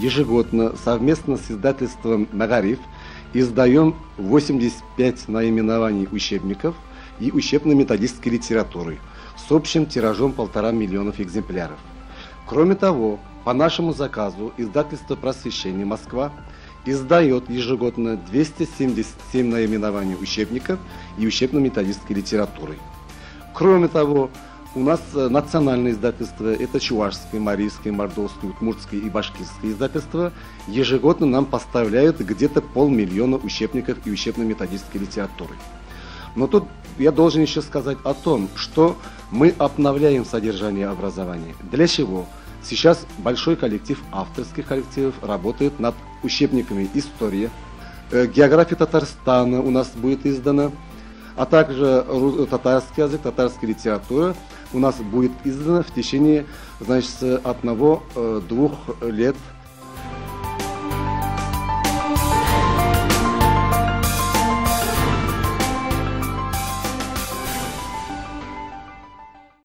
ежегодно совместно с издательством «Магариф» издаем 85 наименований учебников и учебно-методической литературы с общим тиражом 1,5 миллиона экземпляров. Кроме того, по нашему заказу издательство «Просвещение Москва» издает ежегодно 277 наименований учебников и учебно-методической литературы. Кроме того, у нас национальные издательства, это чувашское, марийское, мордовское, удмуртское и башкирское издательства, ежегодно нам поставляют где-то 500 000 учебников и учебно-методической литературы. Но тут я должен еще сказать о том, что мы обновляем содержание образования. Для чего? Сейчас большой коллектив авторских коллективов работает над учебниками «История», «География Татарстана» у нас будет издана, а также татарский язык, татарская литература у нас будет издана в течение, значит, 1-2 лет